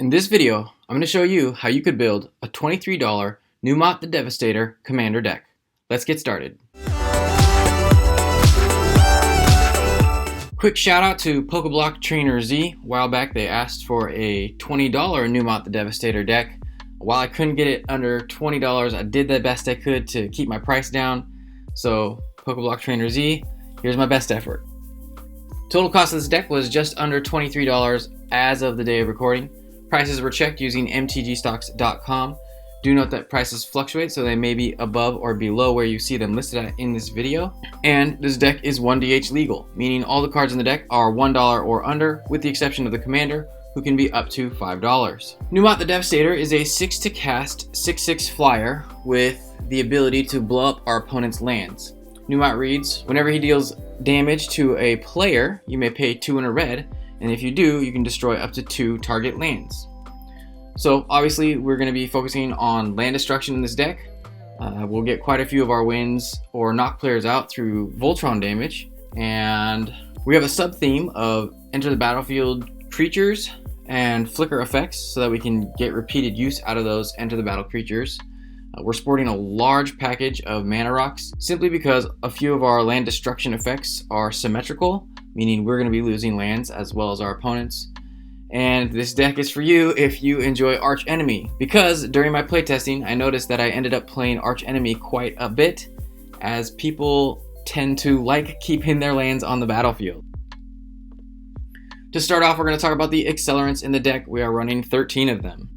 In this video, I'm going to show you how you could build a $23 Numot the Devastator Commander deck. Let's get started. Quick shout out to Pokeblock Trainer Z. A while back they asked for a $20 Numot the Devastator deck. While I couldn't get it under $20, I did the best I could to keep my price down. So Pokeblock Trainer Z, here's my best effort. Total cost of this deck was just under $23 as of the day of recording. Prices were checked using mtgstocks.com. Do note that prices fluctuate, so they may be above or below where you see them listed at in this video. And this deck is 1DH legal, meaning all the cards in the deck are $1 or under, with the exception of the commander, who can be up to $5. Numot the Devastator is a 6-to-cast 6/6 flyer with the ability to blow up our opponent's lands. Numot reads, whenever he deals damage to a player, you may pay 2 and a red, and if you do, you can destroy up to 2 target lands. So obviously we're going to be focusing on land destruction in this deck. We'll get quite a few of our wins or knock players out through Voltron damage, and we have a sub-theme of enter the battlefield creatures and flicker effects so that we can get repeated use out of those enter the battle creatures. We're sporting a large package of mana rocks simply because a few of our land destruction effects are symmetrical, meaning we're going to be losing lands as well as our opponents. And this deck is for you if you enjoy Arch Enemy, because during my playtesting I noticed that I ended up playing Arch Enemy quite a bit, as people tend to like keeping their lands on the battlefield. To start off, we're going to talk about the Accelerants in the deck. We are running 13 of them.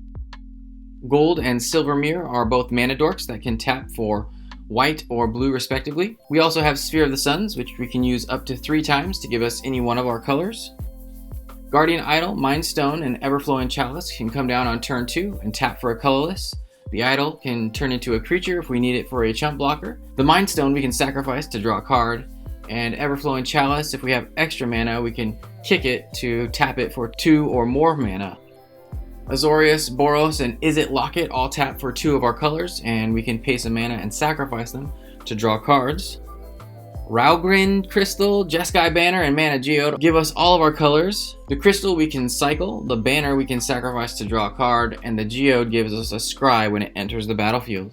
Gold and Silver Mirror are both mana dorks that can tap for white or blue respectively. We also have Sphere of the Suns, which we can use up to 3 times to give us any one of our colors. Guardian Idol, Mind Stone, and Everflowing Chalice can come down on turn 2 and tap for a colorless. The Idol can turn into a creature if we need it for a chump blocker. The Mind Stone we can sacrifice to draw a card. And Everflowing Chalice, if we have extra mana, we can kick it to tap it for 2 or more mana. Azorius, Boros, and Izzet Locket all tap for 2 of our colors, and we can pay some mana and sacrifice them to draw cards. Raugrin Crystal, Jeskai Banner, and Mana Geode give us all of our colors. The Crystal we can cycle, the Banner we can sacrifice to draw a card, and the Geode gives us a scry when it enters the battlefield.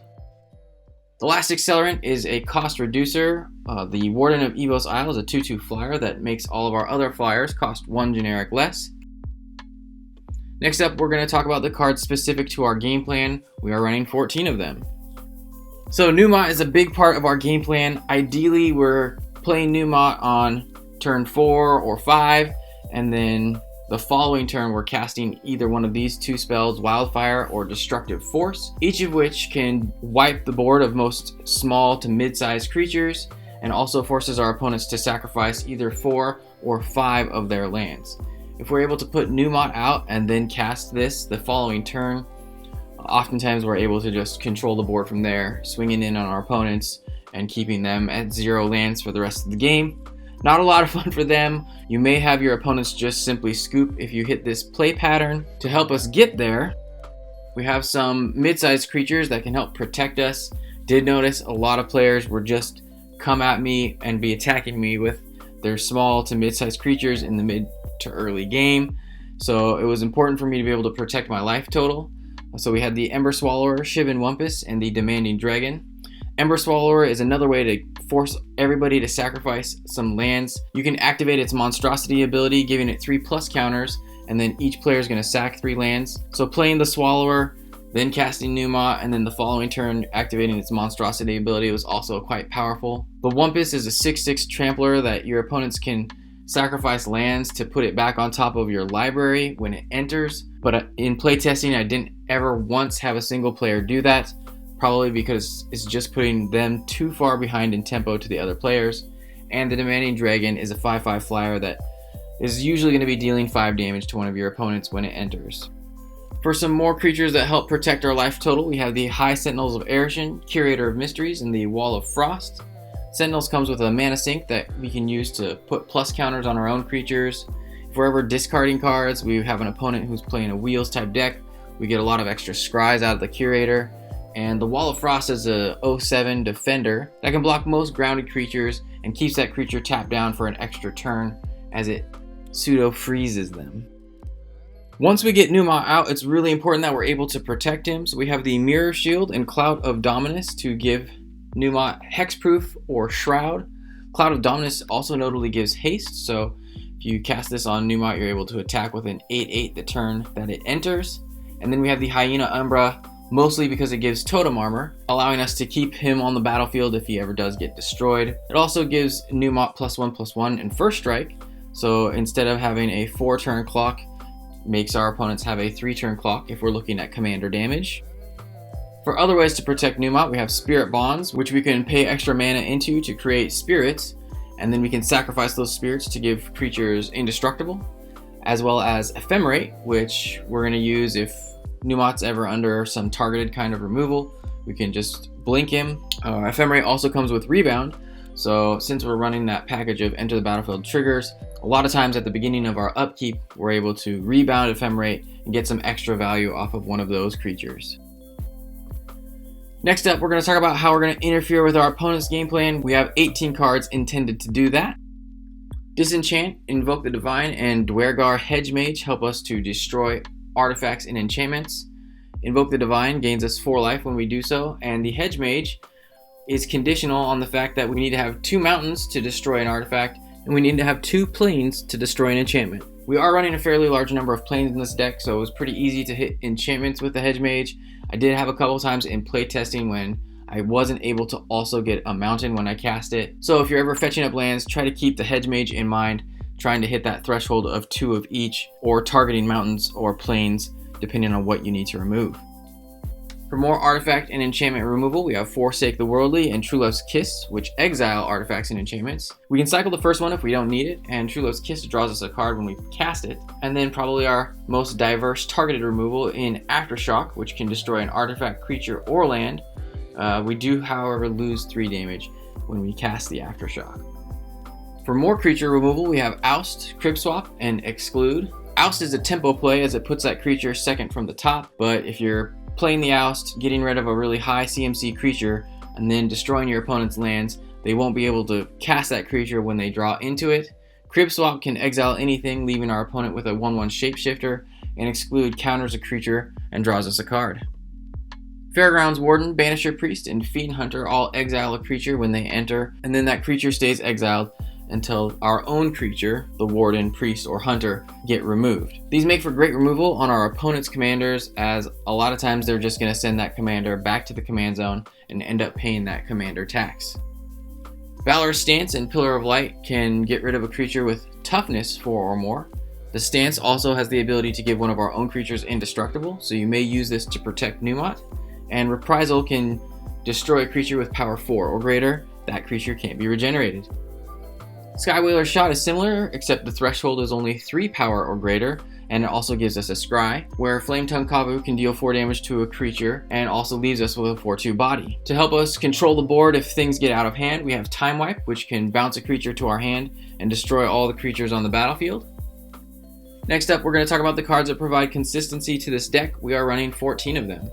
The last Accelerant is a cost reducer. The Warden of Evos Isle is a 2/2 flyer that makes all of our other flyers cost 1 generic less. Next up, we're going to talk about the cards specific to our game plan. We are running 14 of them. So Numot is a big part of our game plan. Ideally, we're playing Numot on turn 4 or 5, and then the following turn we're casting either one of these 2 spells, Wildfire or Destructive Force, each of which can wipe the board of most small to mid-sized creatures, and also forces our opponents to sacrifice either 4 or 5 of their lands. If we're able to put Numot out and then cast this the following turn, oftentimes we're able to just control the board from there, swinging in on our opponents and keeping them at 0 lands for the rest of the game. Not a lot of fun for them. You may have your opponents just simply scoop if you hit this play pattern. To help us get there, we have some mid-sized creatures that can help protect us. Did notice a lot of players were just come at me and be attacking me with their small to mid-sized creatures in the mid to early game, so it was important for me to be able to protect my life total. So we had the Ember Swallower, Shivan Wumpus, and the Demanding Dragon. Ember Swallower is another way to force everybody to sacrifice some lands. You can activate its Monstrosity ability, giving it 3+ counters, and then each player is going to sack 3 lands. So playing the Swallower, then casting Numot, and then the following turn activating its Monstrosity ability was also quite powerful. The Wumpus is a 6/6 trampler that your opponents can sacrifice lands to put it back on top of your library when it enters, but in playtesting I didn't ever once have a single player do that, probably because it's just putting them too far behind in tempo to the other players. And the Demanding Dragon is a 5/5 flyer that is usually going to be dealing 5 damage to one of your opponents when it enters. For some more creatures that help protect our life total, we have the High Sentinels of Erishin, Curator of Mysteries, and the Wall of Frost. Sentinels comes with a mana sink that we can use to put plus counters on our own creatures. If we're ever discarding cards, we have an opponent who's playing a Wheels type deck, we get a lot of extra scries out of the Curator. And the Wall of Frost is a 0/7 defender that can block most grounded creatures and keeps that creature tapped down for an extra turn as it pseudo freezes them. Once we get Numot out, it's really important that we're able to protect him. So we have the Mirror Shield and Cloud of Dominus to give Numot Hexproof or Shroud. Cloud of Dominus also notably gives haste, so if you cast this on Numot, you're able to attack with an 8/8 the turn that it enters. And then we have the Hyena Umbra, mostly because it gives totem armor, allowing us to keep him on the battlefield if he ever does get destroyed. It also gives Numot +1/+1 in first strike, so instead of having a 4-turn clock, makes our opponents have a 3-turn clock if we're looking at commander damage. For other ways to protect Numot, we have Spirit Bonds, which we can pay extra mana into to create spirits, and then we can sacrifice those spirits to give creatures indestructible, as well as Ephemerate, which we're going to use if Numot's ever under some targeted kind of removal. We can just blink him. Ephemerate also comes with Rebound, so since we're running that package of Enter the Battlefield triggers, a lot of times at the beginning of our upkeep, we're able to rebound Ephemerate and get some extra value off of one of those creatures. Next up, we're going to talk about how we're going to interfere with our opponent's game plan. We have 18 cards intended to do that. Disenchant, Invoke the Divine, and Dwergar Hedgemage help us to destroy artifacts and enchantments. Invoke the Divine gains us 4 life when we do so, and the Hedgemage is conditional on the fact that we need to have 2 mountains to destroy an artifact, and we need to have 2 plains to destroy an enchantment. We are running a fairly large number of plains in this deck, so it was pretty easy to hit enchantments with the Hedgemage. I did have a couple times in playtesting when I wasn't able to also get a mountain when I cast it. So if you're ever fetching up lands, try to keep the Hedgemage in mind, trying to hit that threshold of 2 of each, or targeting mountains or plains, depending on what you need to remove. For more artifact and enchantment removal, we have Forsake the Worldly and True Love's Kiss, which exile artifacts and enchantments. We can cycle the first one if we don't need it, and True Love's Kiss draws us a card when we cast it. And then probably our most diverse targeted removal in Aftershock, which can destroy an artifact, creature, or land. We do, however, lose 3 damage when we cast the Aftershock. For more creature removal, we have Oust, Crib Swap, and Exclude. Oust is a tempo play as it puts that creature second from the top, but if you're playing the Oust, getting rid of a really high CMC creature, and then destroying your opponent's lands, they won't be able to cast that creature when they draw into it. Crib Swap can exile anything, leaving our opponent with a 1/1 Shapeshifter, and Exclude counters a creature and draws us a card. Fairgrounds Warden, Banisher Priest, and Fiend Hunter all exile a creature when they enter, and then that creature stays exiled until our own creature, the Warden, Priest, or Hunter, get removed. These make for great removal on our opponent's commanders, as a lot of times they're just going to send that commander back to the command zone and end up paying that commander tax. Valorous Stance and Pillar of Light can get rid of a creature with toughness 4 or more. The Stance also has the ability to give one of our own creatures indestructible, so you may use this to protect Numot. And Reprisal can destroy a creature with power 4 or greater. That creature can't be regenerated. Skywhaler's Shot is similar, except the threshold is only 3 power or greater, and it also gives us a scry, where Flametongue Kavu can deal 4 damage to a creature, and also leaves us with a 4/2 body. To help us control the board if things get out of hand, we have Time Wipe, which can bounce a creature to our hand and destroy all the creatures on the battlefield. Next up, we're going to talk about the cards that provide consistency to this deck. We are running 14 of them.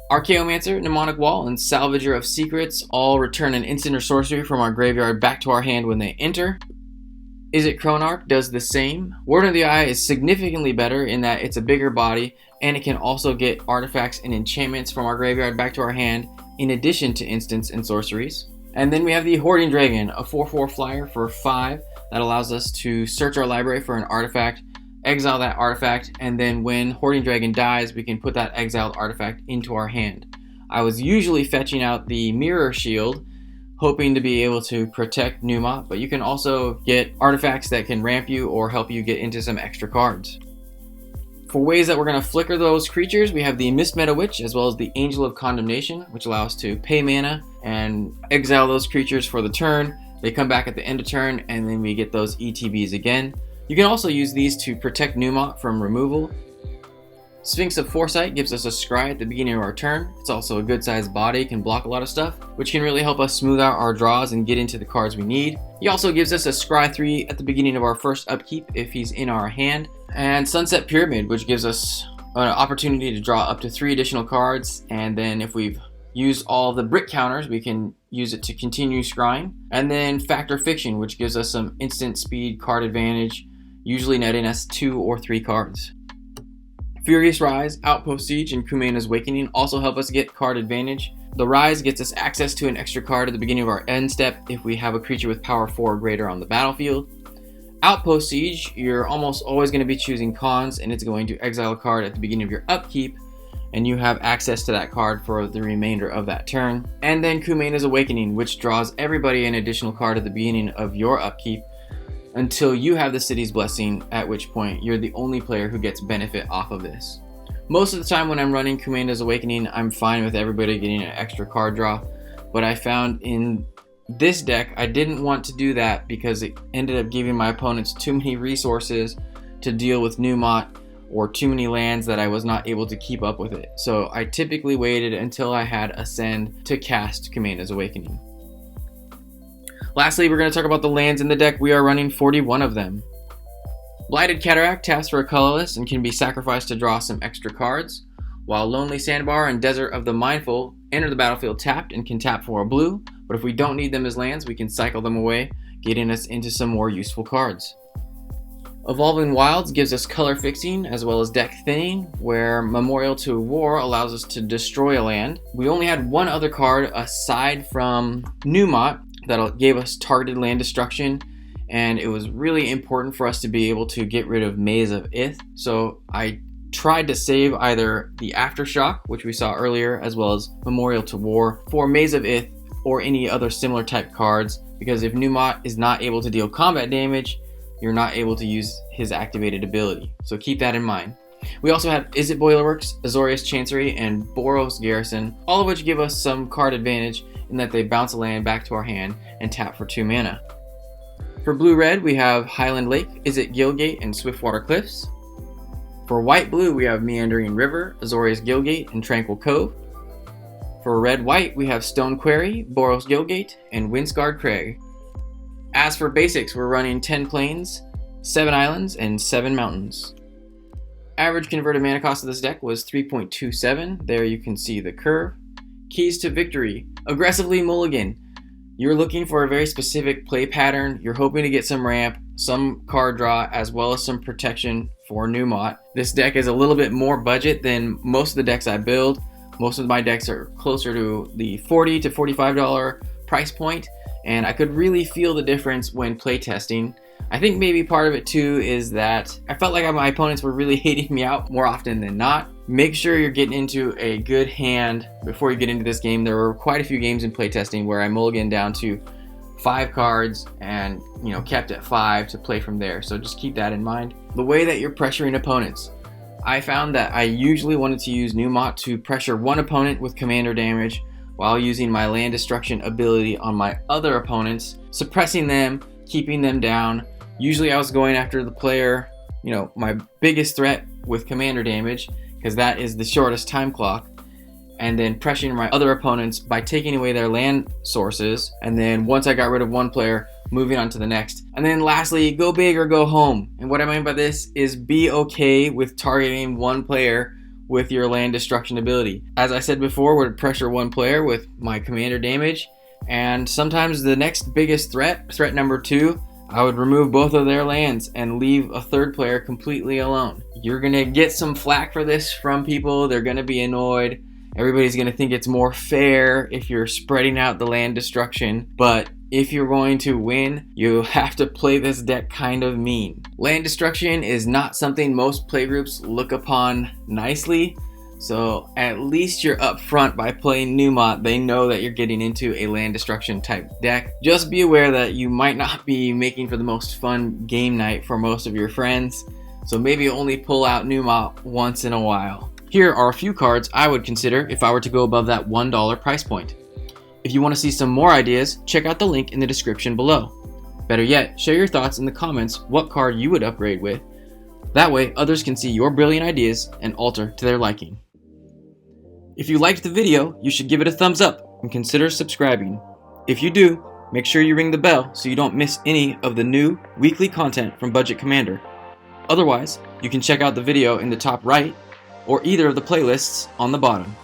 Archaeomancer, Mnemonic Wall, and Salvager of Secrets all return an instant or sorcery from our graveyard back to our hand when they enter. Izzet Chronarch does the same. Warden of the Eye is significantly better in that it's a bigger body, and it can also get artifacts and enchantments from our graveyard back to our hand, in addition to instants and sorceries. And then we have the Hoarding Dragon, a 4/4 flyer for 5 that allows us to search our library for an artifact, exile that artifact, and then when Hoarding Dragon dies, we can put that exiled artifact into our hand. I was usually fetching out the Mirror Shield, hoping to be able to protect Numot, but you can also get artifacts that can ramp you or help you get into some extra cards. For ways that we're going to flicker those creatures, we have the Mist Meta Witch as well as the Angel of Condemnation, which allows us to pay mana and exile those creatures for the turn. They come back at the end of turn, and then we get those ETBs again. You can also use these to protect Numot from removal. Sphinx of Foresight gives us a scry at the beginning of our turn. It's also a good sized body, can block a lot of stuff, which can really help us smooth out our draws and get into the cards we need. He also gives us a scry 3 at the beginning of our first upkeep if he's in our hand. And Sunset Pyramid, which gives us an opportunity to draw up to 3 additional cards, and then if we've used all the brick counters, we can use it to continue scrying. And then Factor Fiction, which gives us some instant speed card advantage, usually netting us 2 or 3 cards. Furious Rise, Outpost Siege, and Kumena's Awakening also help us get card advantage. The Rise gets us access to an extra card at the beginning of our end step if we have a creature with power 4 or greater on the battlefield. Outpost Siege, you're almost always going to be choosing cons, and it's going to exile a card at the beginning of your upkeep, and you have access to that card for the remainder of that turn. And then Kumena's Awakening, which draws everybody an additional card at the beginning of your upkeep until you have the City's Blessing, at which point you're the only player who gets benefit off of this. Most of the time when I'm running Kumena's Awakening, I'm fine with everybody getting an extra card draw, but I found in this deck I didn't want to do that because it ended up giving my opponents too many resources to deal with Numot, or too many lands that I was not able to keep up with it. So I typically waited until I had Ascend to cast Kumena's Awakening. Lastly, we're going to talk about the lands in the deck. We are running 41 of them. Blighted Cataract taps for a colorless and can be sacrificed to draw some extra cards, while Lonely Sandbar and Desert of the Mindful enter the battlefield tapped and can tap for a blue, but if we don't need them as lands, we can cycle them away, getting us into some more useful cards. Evolving Wilds gives us color fixing as well as deck thinning, where Memorial to War allows us to destroy a land. We only had one other card aside from Numot that gave us targeted land destruction, and it was really important for us to be able to get rid of Maze of Ith. So I tried to save either the Aftershock, which we saw earlier, as well as Memorial to War for Maze of Ith or any other similar type cards, because if Numot is not able to deal combat damage, you're not able to use his activated ability. So keep that in mind. We also have Izzet Boilerworks, Azorius Chancery, and Boros Garrison, all of which give us some card advantage in that they bounce a land back to our hand and tap for 2 mana. For blue-red, we have Highland Lake, Izzet Guildgate, and Swiftwater Cliffs. For white-blue, we have Meandering River, Azorius Guildgate, and Tranquil Cove. For red-white, we have Stone Quarry, Boros Guildgate, and Windscarred Crag. As for basics, we're running 10 plains, 7 islands, and 7 mountains. Average converted mana cost of this deck was 3.27. There you can see the curve. Keys to victory: aggressively mulligan. You're looking for a very specific play pattern. You're hoping to get some ramp, some card draw, as well as some protection for Numot. This deck is a little bit more budget than most of the decks I build. Most of my decks are closer to the $40 to $45 price point, and I could really feel the difference when playtesting. I think maybe part of it too is that I felt like my opponents were really hating me out more often than not. Make sure you're getting into a good hand before you get into this game. There were quite a few games in playtesting where I mulliganed down to 5 cards and kept at 5 to play from there. So just keep that in mind. The way that you're pressuring opponents. I found that I usually wanted to use Numot to pressure one opponent with commander damage while using my land destruction ability on my other opponents, suppressing them, keeping them down. Usually I was going after the player, my biggest threat with commander damage, because that is the shortest time clock, and then pressuring my other opponents by taking away their land sources, and then once I got rid of one player, moving on to the next. And then lastly, go big or go home. And what I mean by this is be okay with targeting one player with your land destruction ability. As I said before, would pressure one player with my commander damage, and sometimes the next biggest threat number 2, I would remove both of their lands and leave a third player completely alone. You're gonna get some flack for this from people. They're gonna be annoyed. Everybody's gonna think it's more fair if you're spreading out the land destruction, but if you're going to win, you have to play this deck kind of mean. Land destruction is not something most playgroups look upon nicely, so at least you're up front by playing Numot. They know that you're getting into a land destruction type deck. Just be aware that you might not be making for the most fun game night for most of your friends, so maybe only pull out Numot once in a while. Here are a few cards I would consider if I were to go above that $1 price point. If you want to see some more ideas, check out the link in the description below. Better yet, share your thoughts in the comments what card you would upgrade with. That way, others can see your brilliant ideas and alter to their liking. If you liked the video, you should give it a thumbs up and consider subscribing. If you do, make sure you ring the bell so you don't miss any of the new weekly content from Budget Commander. Otherwise, you can check out the video in the top right or either of the playlists on the bottom.